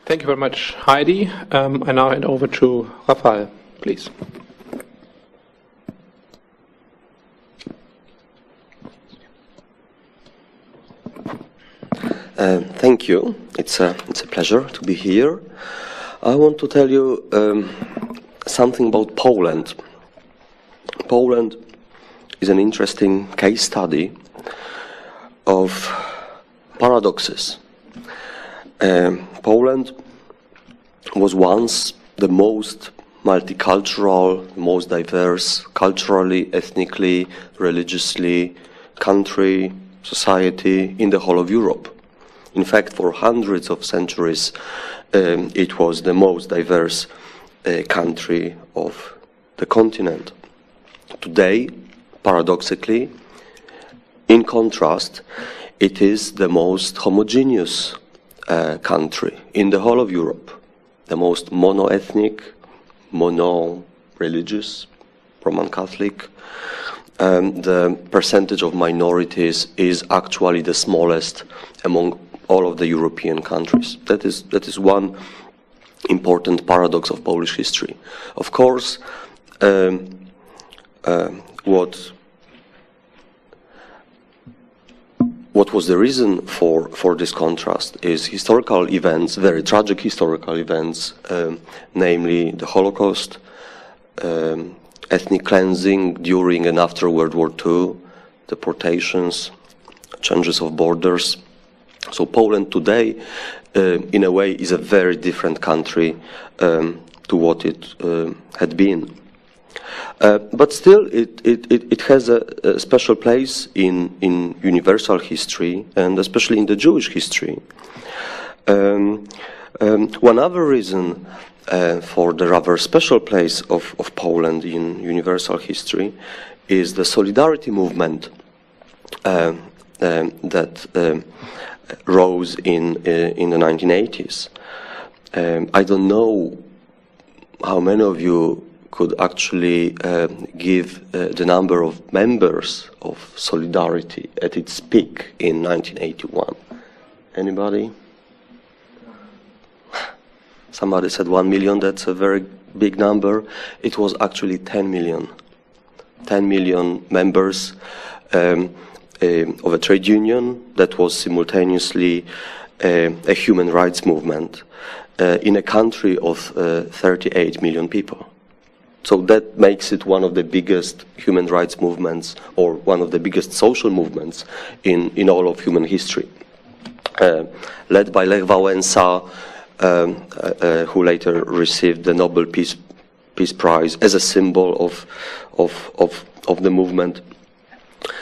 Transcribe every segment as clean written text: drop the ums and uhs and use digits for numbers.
Thank you very much, Heidi. I now hand over to Rafał, please. Thank you. It's a pleasure to be here. I want to tell you something about Poland. Poland is an interesting case study of paradoxes. Poland was once the most multicultural, most diverse, culturally, ethnically, religiously country, society in the whole of Europe. In fact, for hundreds of centuries, it was the most diverse country of the continent. Today, paradoxically, in contrast, it is the most homogeneous country in the whole of Europe, the most mono-ethnic, mono-religious, Roman Catholic. The percentage of minorities is actually the smallest among all of the European countries. That is one important paradox of Polish history. Of course, what was the reason for this contrast is historical events, very tragic historical events, namely the Holocaust, ethnic cleansing during and after World War II, deportations, changes of borders. So Poland today, in a way, is a very different country to what it had been. But still, it has a special place in universal history, and especially in the Jewish history. One other reason for the rather special place of Poland in universal history is the solidarity movement that rose in the 1980s. I don't know how many of you could actually give the number of members of Solidarity at its peak in 1981. Anybody? Somebody said 1 million, that's a very big number. It was actually 10 million. 10 million members of a trade union that was simultaneously a human rights movement in a country of 38 million people. So that makes it one of the biggest human rights movements, or one of the biggest social movements in all of human history. Led by Lech Wałęsa, who later received the Nobel Peace Prize as a symbol of the movement.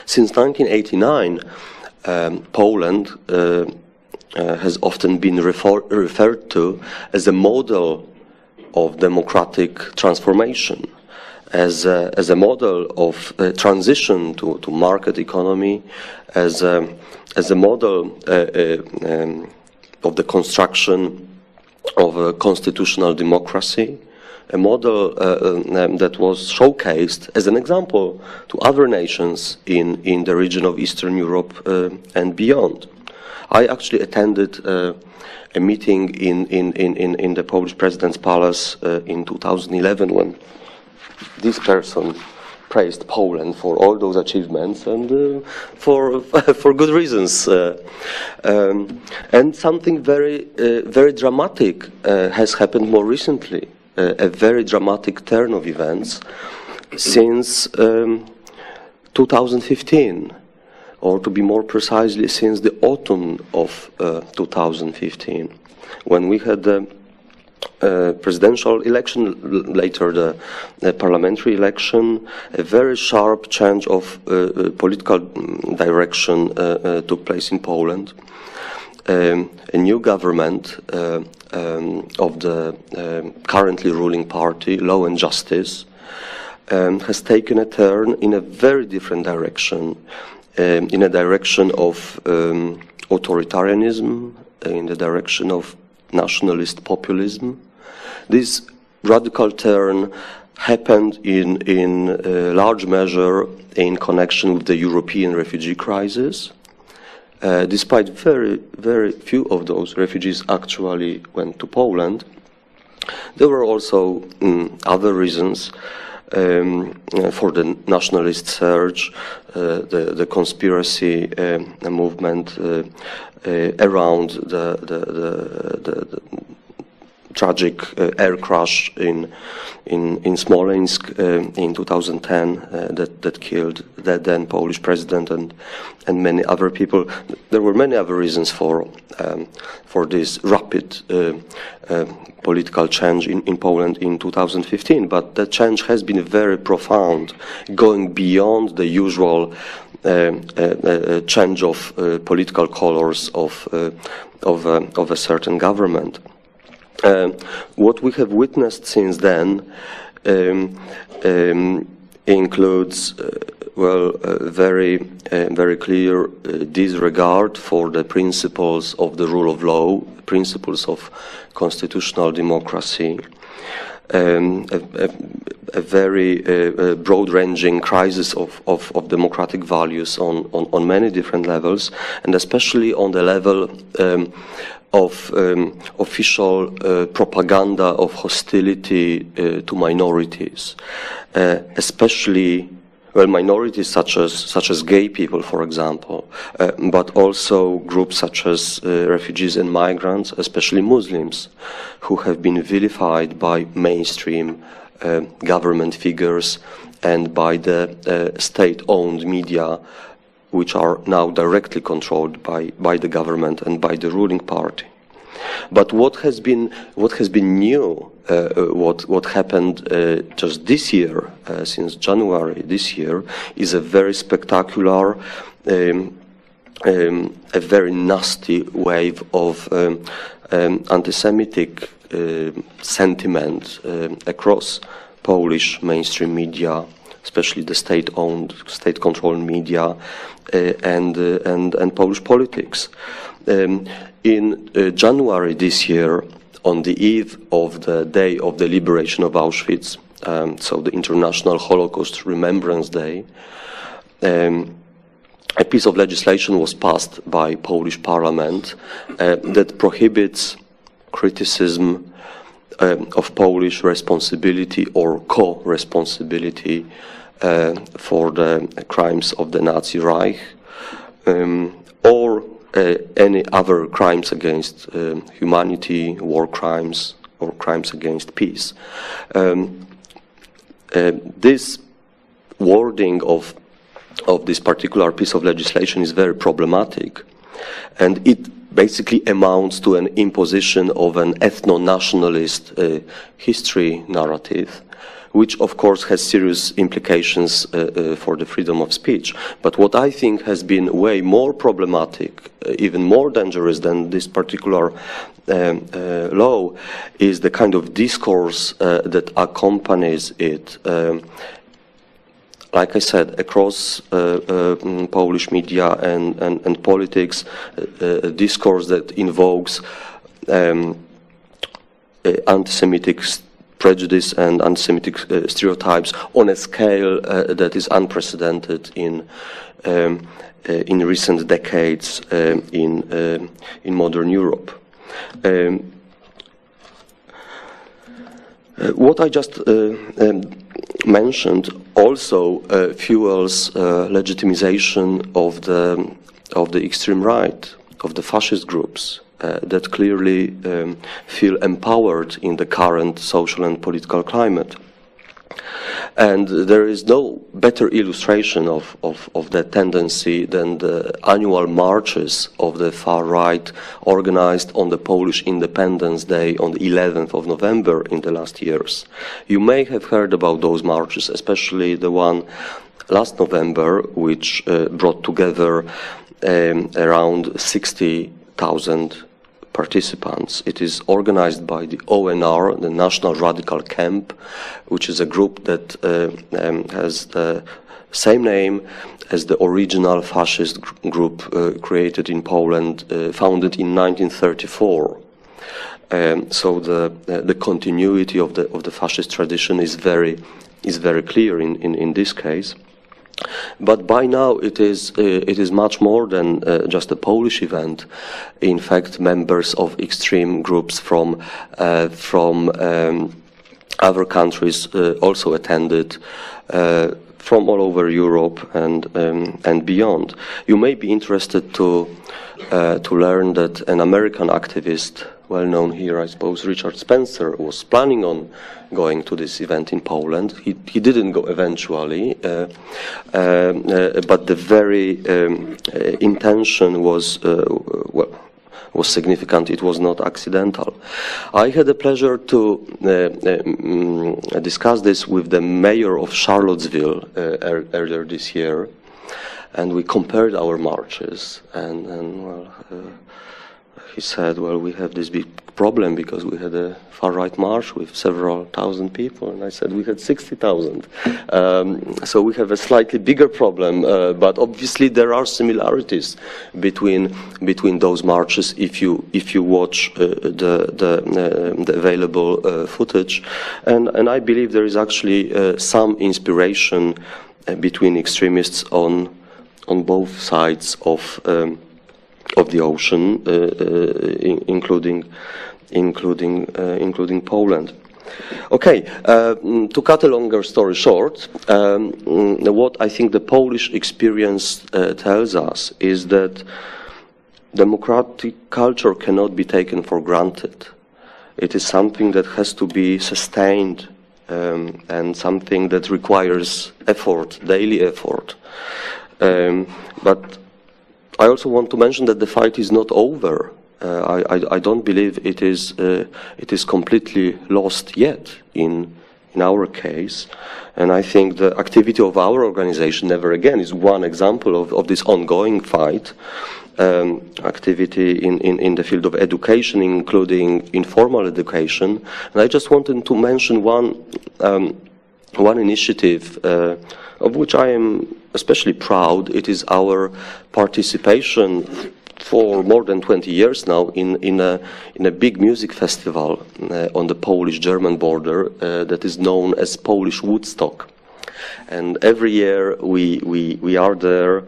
Since 1989, Poland has often been referred to as a model of democratic transformation, as a model of transition to market economy, as a model of the construction of a constitutional democracy, a model that was showcased as an example to other nations in the region of Eastern Europe and beyond. I actually attended a meeting in the Polish President's Palace in 2011 when this person praised Poland for all those achievements and for good reasons. And something very dramatic has happened more recently. A very dramatic turn of events since 2015, or to be more precisely, since the autumn of 2015, when we had the presidential election, later the parliamentary election. A very sharp change of political direction took place in Poland. A new government of the currently ruling party, Law and Justice, has taken a turn in a very different direction, in a direction of authoritarianism, in the direction of nationalist populism. This radical turn happened in large measure in connection with the European refugee crisis. despite very few of those refugees actually went to Poland, there were also other reasons for the nationalist surge, the conspiracy movement around the tragic air crash in Smolensk in 2010 that killed the then Polish president and many other people. There were many other reasons for this rapid political change in Poland in 2015, but the change has been very profound, going beyond the usual change of political colors of a certain government. What we have witnessed since then includes, very clear disregard for the principles of the rule of law, principles of constitutional democracy, a very broad-ranging crisis of democratic values on many different levels, and especially on the level of official propaganda of hostility to minorities, especially minorities such as gay people, for example, but also groups such as refugees and migrants, especially Muslims, who have been vilified by mainstream government figures and by the state-owned media, which are now directly controlled by the government and by the ruling party. But what has been new, what happened just this year, since January this year, is a very spectacular, a very nasty wave of anti-Semitic sentiment across Polish mainstream media, especially the state-owned, state-controlled media, and Polish politics. In January this year, on the eve of the day of the liberation of Auschwitz, so the International Holocaust Remembrance Day, a piece of legislation was passed by Polish Parliament that prohibits criticism of Polish responsibility or co-responsibility for the crimes of the Nazi Reich, or any other crimes against humanity, war crimes, or crimes against peace. This wording of this particular piece of legislation is very problematic, and it basically amounts to an imposition of an ethno-nationalist history narrative, which of course has serious implications for the freedom of speech. But what I think has been way more problematic, even more dangerous than this particular law, is the kind of discourse that accompanies it. Like I said, across Polish media and politics, a discourse that invokes anti-Semitic prejudice and anti-Semitic stereotypes on a scale that is unprecedented in recent decades in modern Europe. What I just mentioned also fuels legitimization of the extreme right, of the fascist groups that clearly feel empowered in the current social and political climate. And there is no better illustration of that tendency than the annual marches of the far right organized on the Polish Independence Day on the 11th of November in the last years. You may have heard about those marches, especially the one last November, which brought together around 60,000 participants. It is organized by the ONR, the National Radical Camp, which is a group that has the same name as the original fascist group created in Poland, founded in 1934. So the continuity of the fascist tradition is very clear in this case. But by now it is much more than just a Polish event. In fact, members of extreme groups from other countries also attended, from all over Europe and beyond. You may be interested to learn that an American activist, well known here, I suppose, Richard Spencer, was planning on going to this event in Poland. He didn't go eventually, but the very intention was significant. It was not accidental. I had the pleasure to discuss this with the mayor of Charlottesville earlier this year, and we compared our marches. And well, he said, "Well, we have this big problem because we had a far-right march with several thousand people," and I said, "We had 60,000." So we have a slightly bigger problem, but obviously there are similarities between those marches if you watch the available footage, and I believe there is actually some inspiration between extremists on both sides of the ocean, including Poland. Okay, to cut a longer story short, what I think the Polish experience tells us is that democratic culture cannot be taken for granted. It is something that has to be sustained and something that requires effort, daily effort. But I also want to mention that the fight is not over. I don't believe it is completely lost yet in our case, and I think the activity of our organization, Never Again, is one example of this ongoing fight. Activity in the field of education, including informal education, and I just wanted to mention one initiative of which I am especially proud. It is our participation for more than 20 years now in a big music festival on the Polish-German border that is known as Polish Woodstock. And every year we are there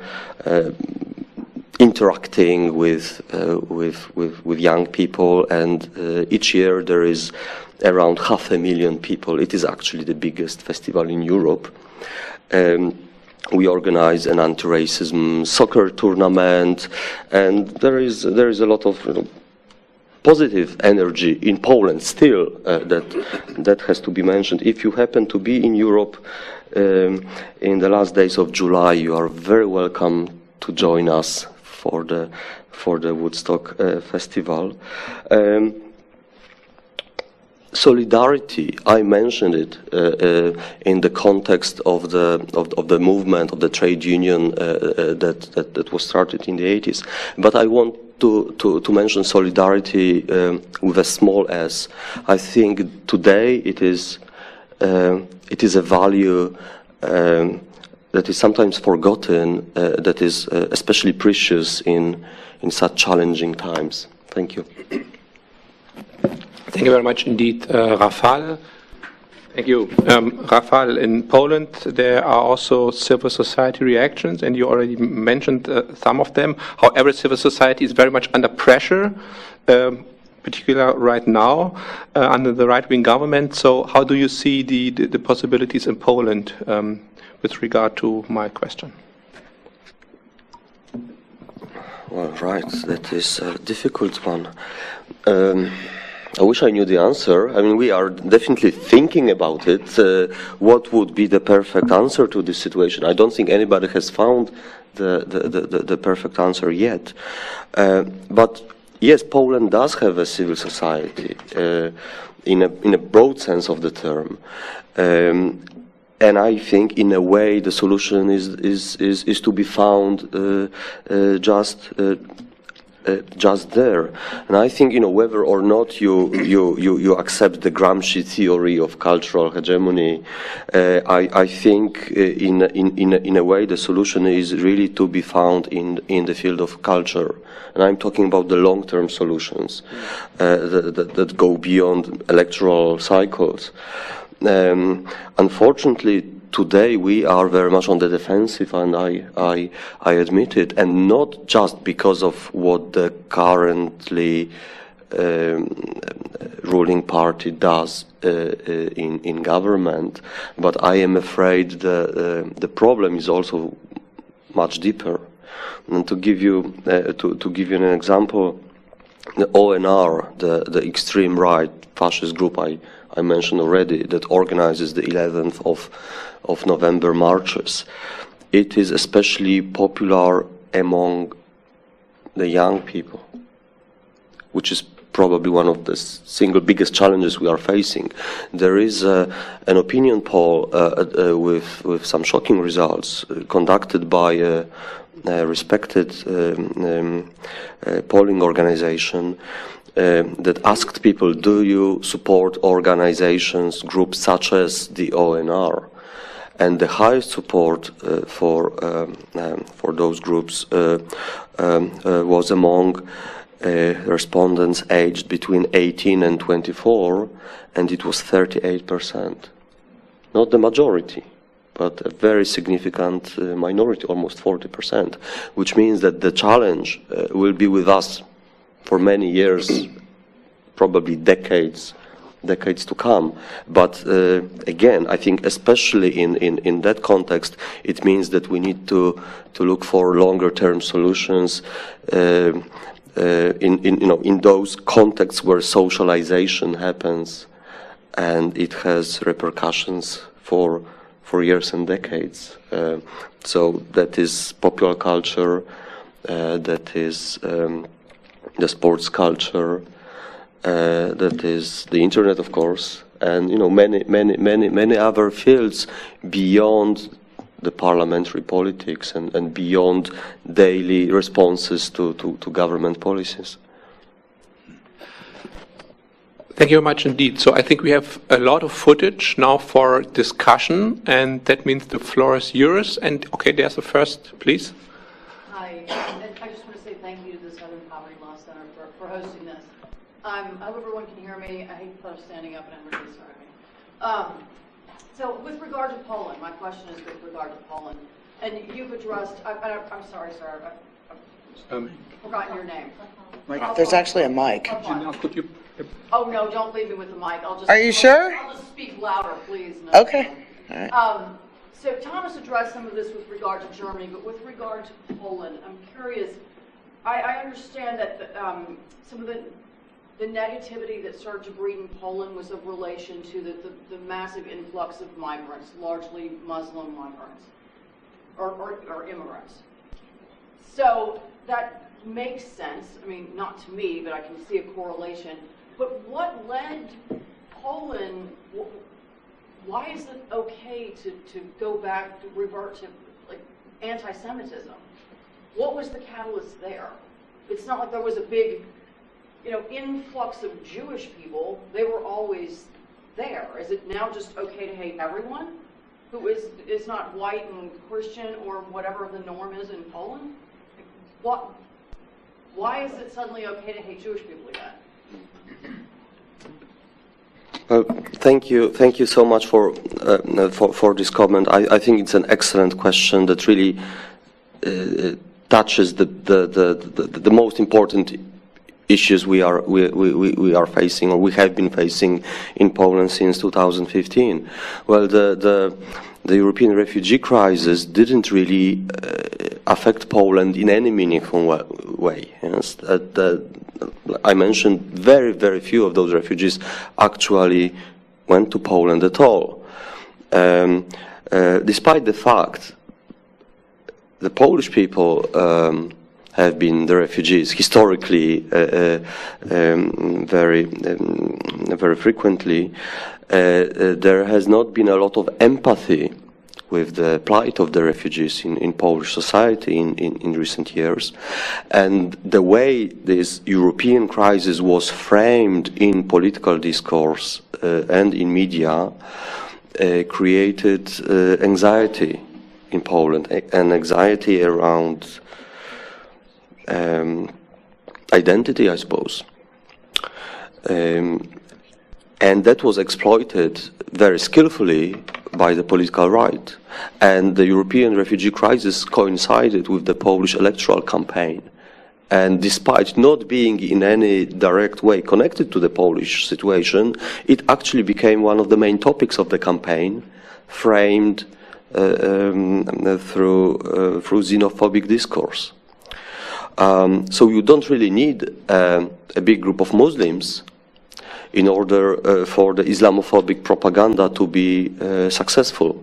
interacting with young people, and each year there is around 500,000 people. It is actually the biggest festival in Europe. We organize an anti-racism soccer tournament, and there is a lot of positive energy in Poland still that has to be mentioned. If you happen to be in Europe in the last days of July, you are very welcome to join us for the Woodstock festival. Solidarity, I mentioned it in the context of the movement of the trade union that was started in the 80s. But I want to mention solidarity with a small s. I think today it is a value that is sometimes forgotten, that is especially precious in such challenging times. Thank you. Thank you very much indeed, Rafał. Thank you. Rafał, in Poland there are also civil society reactions, and you already mentioned some of them. However, civil society is very much under pressure, particularly right now, under the right-wing government. So how do you see the possibilities in Poland with regard to my question? Well, right, that is a difficult one. I wish I knew the answer. I mean, we are definitely thinking about it. What would be the perfect answer to this situation? I don't think anybody has found the perfect answer yet. But yes, Poland does have a civil society in a broad sense of the term. And I think, in a way, the solution is to be found just there. And I think, whether or not you accept the Gramsci theory of cultural hegemony, I think in a way the solution is really to be found in the field of culture. And I'm talking about the long-term solutions that go beyond electoral cycles. Unfortunately, today we are very much on the defensive, and I admit it, and not just because of what the currently ruling party does in government, but I am afraid the problem is also much deeper. And to give you an example, the ONR, the extreme right fascist group I mentioned already, that organizes the 11th of November marches, it is especially popular among the young people, which is probably one of the single biggest challenges we are facing. There is an opinion poll with some shocking results conducted by a respected polling organization that asked people, do you support organizations, groups such as the ONR? And the highest support for those groups was among respondents aged between 18 and 24, and it was 38%. Not the majority, but a very significant minority, almost 40%, which means that the challenge will be with us for many years, probably decades to come. But again, I think especially in that context, it means that we need to look for longer-term solutions in those contexts where socialization happens, and it has repercussions for years and decades. So that is popular culture, that is the sports culture, that is the internet, of course, and many other fields beyond the parliamentary politics and beyond daily responses to government policies. Thank you very much indeed. So I think we have a lot of footage now for discussion, and that means the floor is yours. And okay, there's the first, please. Hi, I just want to say thank you to the Southern Poverty Law Center for hosting this. I hope everyone can hear me. I hate the thought of standing up, and I'm really sorry. So with regard to Poland, my question is with regard to Poland. And you've addressed, I'm sorry, sir, I've forgotten your name. There's actually a mic. Could you? Oh, no, don't leave me with the mic. Are you sure? I'll just speak louder, please. No. Okay. All right. So Thomas addressed some of this with regard to Germany, but with regard to Poland, I'm curious. I understand that some of the negativity that started to breed in Poland was of relation to the massive influx of migrants, largely Muslim migrants, or immigrants. So that makes sense. I mean, not to me, but I can see a correlation. But what led Poland, why is it okay to go back, to revert to like anti-Semitism? What was the catalyst there? It's not like there was a big influx of Jewish people. They were always there. Is it now just okay to hate everyone who is not white and Christian or whatever the norm is in Poland? Why is it suddenly okay to hate Jewish people again? Thank you so much for this comment. I think it's an excellent question that really touches the most important issues we are facing, or we have been facing in Poland since 2015. Well, the European refugee crisis didn't really affect Poland in any meaningful way. Yes? I mentioned very, very few of those refugees actually went to Poland at all. Despite the fact the Polish people have been the refugees historically very frequently, there has not been a lot of empathy with the plight of the refugees in Polish society in recent years. And the way this European crisis was framed in political discourse and in media created anxiety in Poland, and anxiety around identity, I suppose. And that was exploited very skillfully by the political right. And the European refugee crisis coincided with the Polish electoral campaign. And despite not being in any direct way connected to the Polish situation, it actually became one of the main topics of the campaign, framed through xenophobic discourse. So you don't really need a big group of Muslims in order for the Islamophobic propaganda to be successful.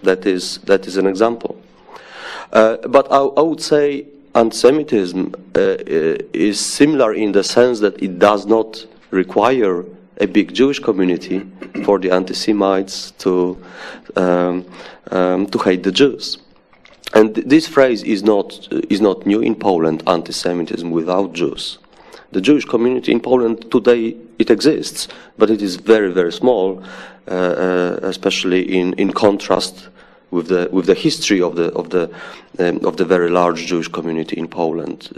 That is an example. But I would say anti-Semitism is similar in the sense that it does not require a big Jewish community for the anti-Semites to hate the Jews. And this phrase is not new in Poland, anti-Semitism without Jews. The Jewish community in Poland today, it exists, but it is very, very small, especially in contrast with the history of the very large Jewish community in Poland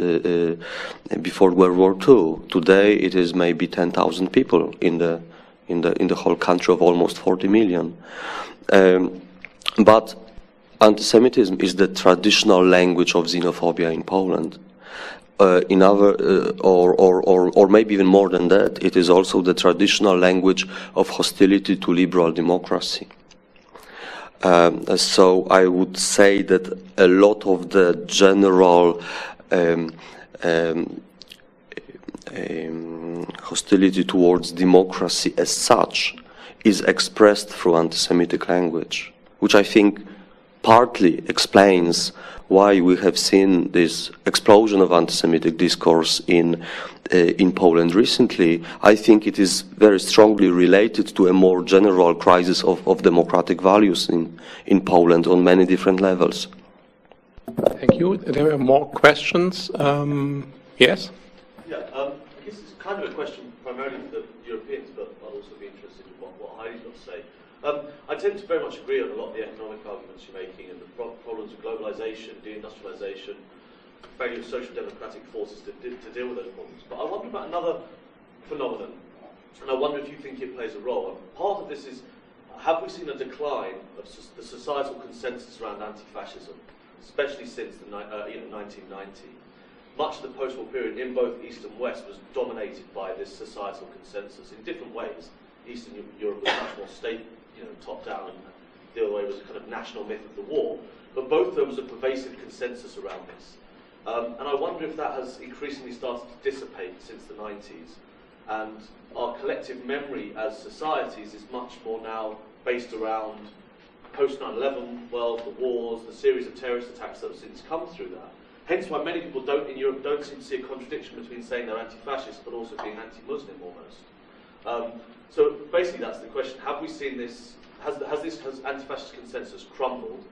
before World War II. Today, it is maybe 10,000 people in the whole country of almost 40 million. But anti-Semitism is the traditional language of xenophobia in Poland. In other, or maybe even more than that, it is also the traditional language of hostility to liberal democracy. So I would say that a lot of the general hostility towards democracy as such is expressed through anti-Semitic language, which I think partly explains why we have seen this explosion of anti-Semitic discourse in Poland recently. I think it is very strongly related to a more general crisis of democratic values in Poland on many different levels. Thank you. There are more questions. Yes? Yeah, I guess it's kind of a question primarily for the Europeans, but I'll also be interested in what Heidi's got to say. I tend to very much agree on a lot of the economic arguments you're making and the problems of globalization, deindustrialization, failure of social democratic forces to deal with those problems. But I wonder about another phenomenon, and I wonder if you think it plays a role. And part of this is, have we seen a decline of the societal consensus around anti-fascism, especially since the 1990? Much of the post-war period in both East and West was dominated by this societal consensus in different ways. Eastern Europe was much more state, top-down, and the other way was a kind of national myth of the war. But both of them was a pervasive consensus around this. And I wonder if that has increasingly started to dissipate since the 90s. And our collective memory as societies is much more now based around post 9/11 world, the wars, the series of terrorist attacks that have since come through that. Hence why many people in Europe don't seem to see a contradiction between saying they're anti-fascist but also being anti-Muslim almost. So basically that's the question. Have we seen this, has anti-fascist consensus crumbled?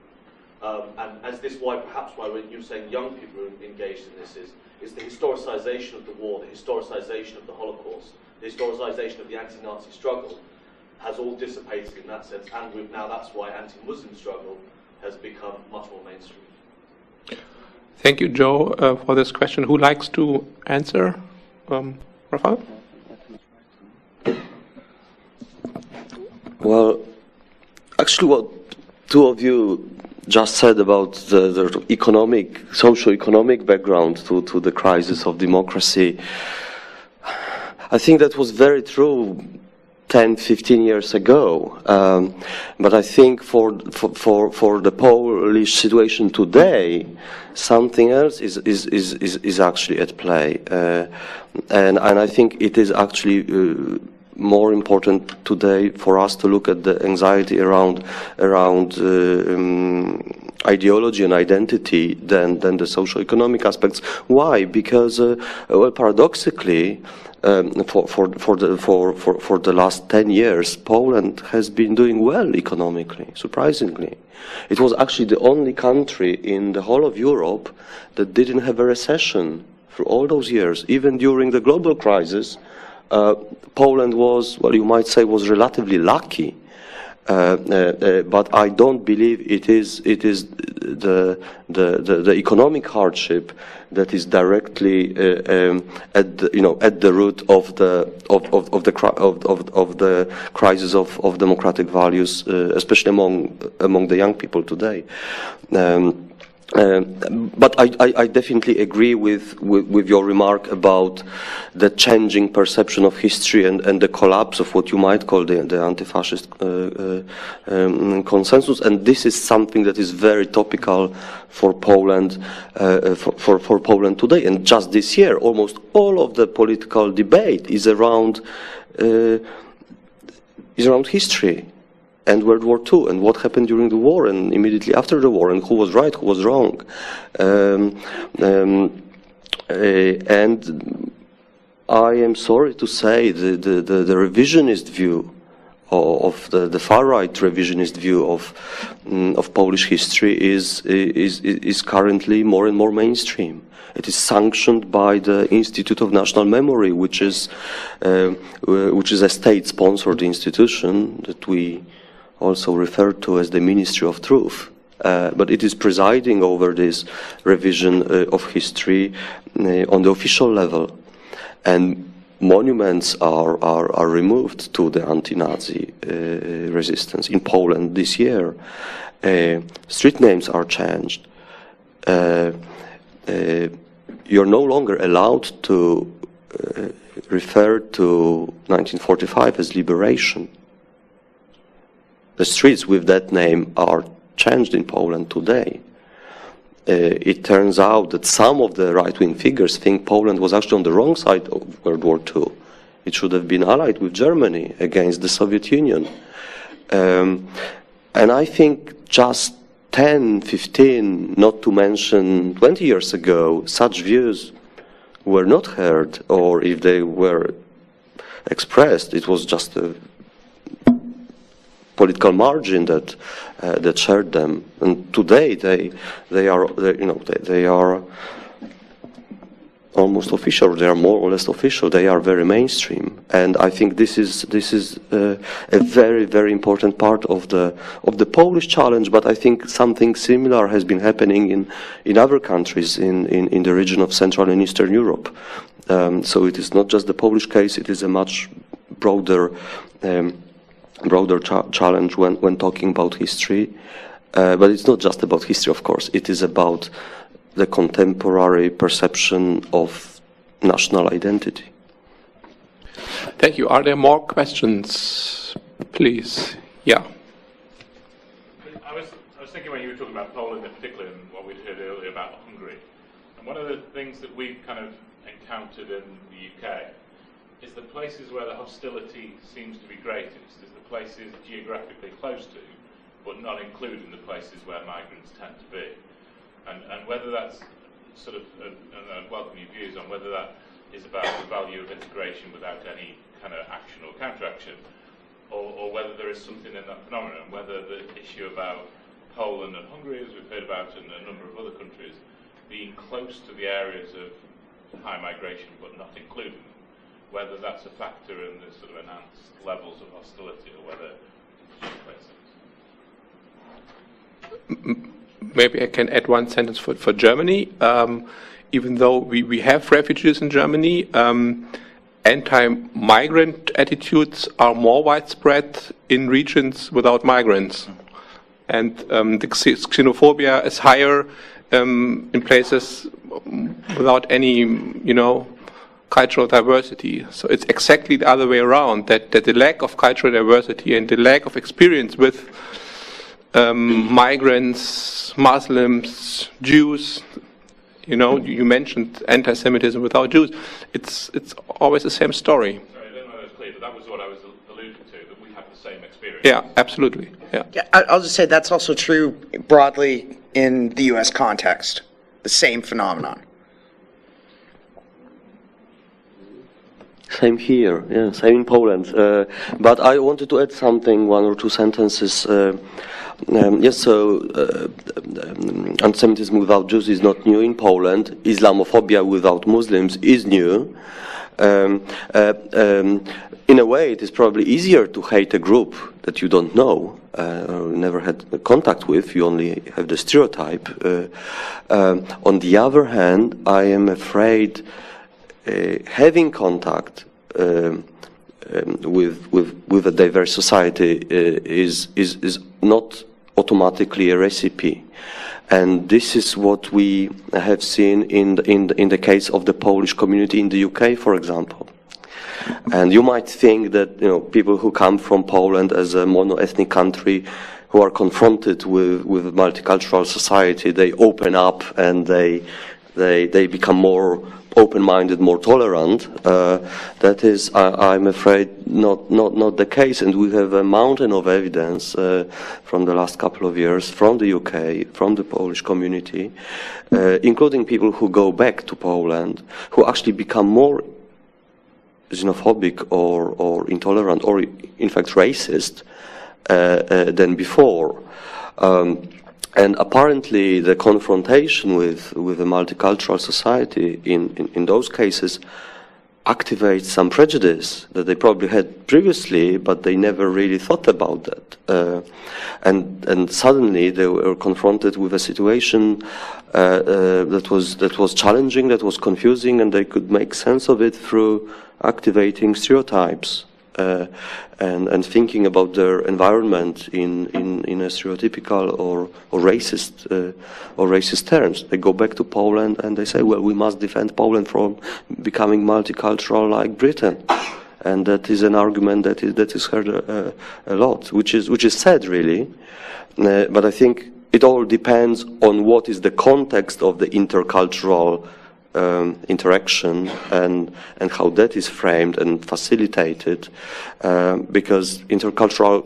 And is this why when you're saying young people are engaged in this is the historicisation of the war, the historicisation of the Holocaust, the historicisation of the anti-Nazi struggle has all dissipated in that sense, and now that's why anti-Muslim struggle has become much more mainstream. Thank you, Joe, for this question. Who likes to answer? Rafał? Well, actually what two of you just said about the socio-economic background to the crisis of democracy, I think that was very true 10, 15 years ago. But I think for the Polish situation today, something else is actually at play. And I think it is actually more important today for us to look at the anxiety around ideology and identity than the socio-economic aspects. Why? Because, well, paradoxically, for the last 10 years, Poland has been doing well economically, surprisingly. It was actually the only country in the whole of Europe that didn't have a recession for all those years. Even during the global crisis, Poland was, well, you might say, was relatively lucky But I don't believe it is the economic hardship that is directly at the root of the crisis of democratic values, especially among the young people today. But I definitely agree with your remark about the changing perception of history and the collapse of what you might call the anti-fascist consensus. And this is something that is very topical for Poland, for Poland today. And just this year, almost all of the political debate is around history. And World War II, and what happened during the war, and immediately after the war, and who was right, who was wrong. And I am sorry to say the revisionist view of the far-right revisionist view of Polish history is currently more and more mainstream. It is sanctioned by the Institute of National Memory, which is a state-sponsored institution that we also referred to as the Ministry of Truth. But it is presiding over this revision of history on the official level. And monuments are removed to the anti-Nazi resistance in Poland this year. Street names are changed. You're no longer allowed to refer to 1945 as liberation. The streets with that name are changed in Poland today. It turns out that some of the right-wing figures think Poland was actually on the wrong side of World War II. It should have been allied with Germany against the Soviet Union. And I think just 10, 15, not to mention 20 years ago, such views were not heard, or if they were expressed, it was just a political margin that shared them. And today they are almost official. They are more or less official. They are very mainstream. And I think this is a very, very important part of the Polish challenge. But I think something similar has been happening in other countries in the region of Central and Eastern Europe. So it is not just the Polish case. It is a much broader challenge when talking about history. But it's not just about history, of course. It is about the contemporary perception of national identity. Thank you. Are there more questions? Please. Yeah. I was thinking when you were talking about Poland in particular and what we'd heard earlier about Hungary. And one of the things that we've kind of encountered in the UK is the places where the hostility seems to be greatest is the places geographically close to, but not including the places where migrants tend to be. And whether that's sort of, and I welcome your views on whether that is about the value of integration without any kind of action or counteraction, or whether there is something in that phenomenon, whether the issue about Poland and Hungary, as we've heard about, and a number of other countries, being close to the areas of high migration but not including them, whether that's a factor in the sort of enhanced levels of hostility, or whether it makes sense. Maybe I can add one sentence for Germany. Even though we have refugees in Germany, anti-migrant attitudes are more widespread in regions without migrants. And the xenophobia is higher in places without any, cultural diversity. So it's exactly the other way around, that the lack of cultural diversity and the lack of experience with migrants, Muslims, Jews, you mentioned anti-Semitism without Jews. It's always the same story. Sorry, I don't know if that's clear, but that was what I was alluding to, that we have the same experience. Yeah, absolutely. Yeah. I'll just say that's also true broadly in the U.S. context. The same phenomenon. Same here, yeah, same in Poland. But I wanted to add something, one or two sentences. Anti-Semitism without Jews is not new in Poland. Islamophobia without Muslims is new. In a way, it is probably easier to hate a group that you don't know, or never had contact with. You only have the stereotype. On the other hand, I am afraid having contact with a diverse society is not automatically a recipe. And this is what we have seen in the case of the Polish community in the UK, for example. And you might think that people who come from Poland as a mono-ethnic country, who are confronted with multicultural society, they open up and they become more open-minded, more tolerant. That is, I'm afraid, not the case. And we have a mountain of evidence from the last couple of years from the UK, from the Polish community, including people who go back to Poland, who actually become more xenophobic or intolerant or, in fact, racist than before. And apparently the confrontation with a multicultural society in those cases activates some prejudice that they probably had previously, but they never really thought about that. And suddenly they were confronted with a situation that was challenging, that was confusing, and they could make sense of it through activating stereotypes. And thinking about their environment in a stereotypical or racist terms. They go back to Poland and they say, well, we must defend Poland from becoming multicultural like Britain. And that is an argument that is heard a lot, which is sad, really. But I think it all depends on what is the context of the intercultural interaction and how that is framed and facilitated, because intercultural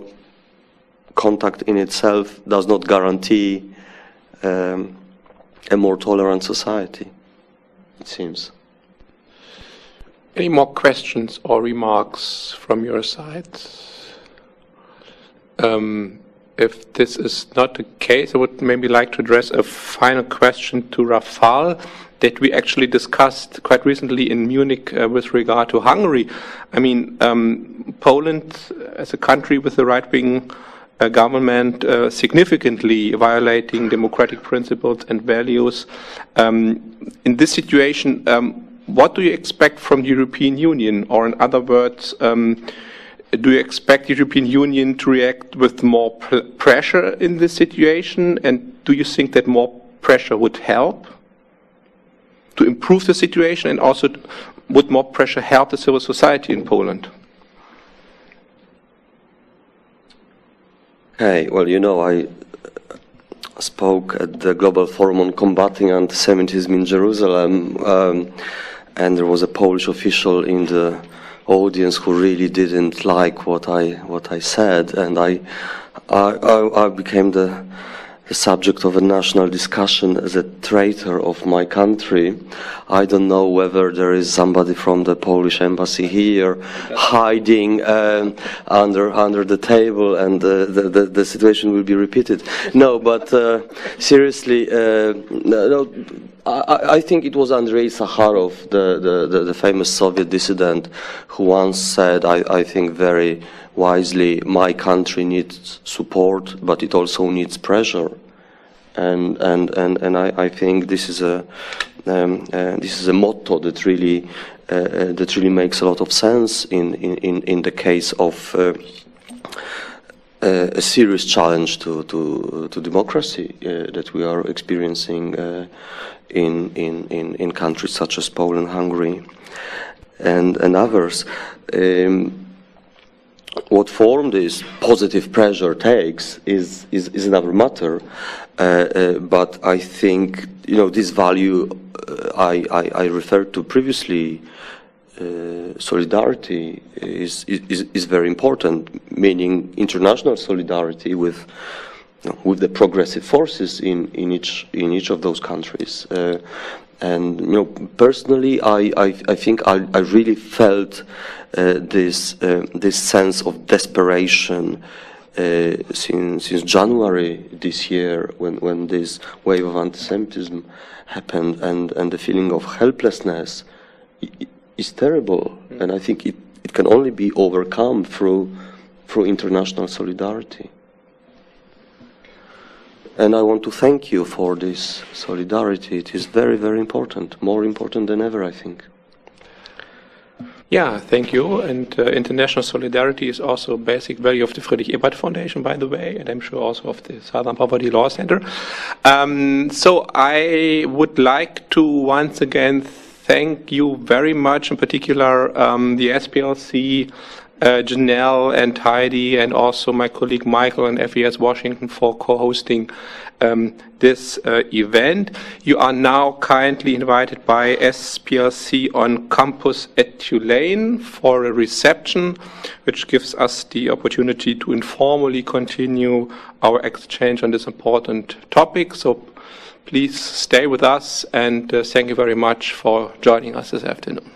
contact in itself does not guarantee a more tolerant society, it seems. Any more questions or remarks from your side? If this is not the case, I would maybe like to address a final question to Rafał that we actually discussed quite recently in Munich with regard to Hungary. I mean, Poland as a country with a right-wing government significantly violating democratic principles and values. In this situation, what do you expect from the European Union? Or in other words, do you expect the European Union to react with more pressure in this situation? And do you think that more pressure would help to improve the situation, and also would more pressure help the civil society in Poland? Hey, well, I spoke at the Global Forum on Combating Anti-Semitism in Jerusalem, and there was a Polish official in the audience who really didn't like what I said, and I became the subject of a national discussion as a traitor of my country. I don't know whether there is somebody from the Polish embassy here hiding under the table, and the situation will be repeated. No, but seriously, no. I think it was Andrei Sakharov, the famous Soviet dissident, who once said, I think very wisely, my country needs support, but it also needs pressure, and I think this is a motto that really makes a lot of sense in the case of a serious challenge to democracy that we are experiencing in countries such as Poland, Hungary, and others. What form this positive pressure takes is another matter, but I think this value I referred to previously, solidarity is very important, meaning international solidarity with the progressive forces in each of those countries. And personally, I think I really felt this sense of desperation since January this year, when this wave of anti-Semitism happened, and the feeling of helplessness is terrible, and I think it can only be overcome through international solidarity. And I want to thank you for this solidarity. It is very, very important, more important than ever, I think. Yeah, thank you. And international solidarity is also a basic value of the Friedrich Ebert Foundation, by the way, and I'm sure also of the Southern Poverty Law Center. So I would like to once again thank you very much, in particular the SPLC, Janelle and Heidi, and also my colleague Michael and FES Washington for co-hosting this event. You are now kindly invited by SPLC on campus at Tulane for a reception, which gives us the opportunity to informally continue our exchange on this important topic. So please stay with us, and thank you very much for joining us this afternoon.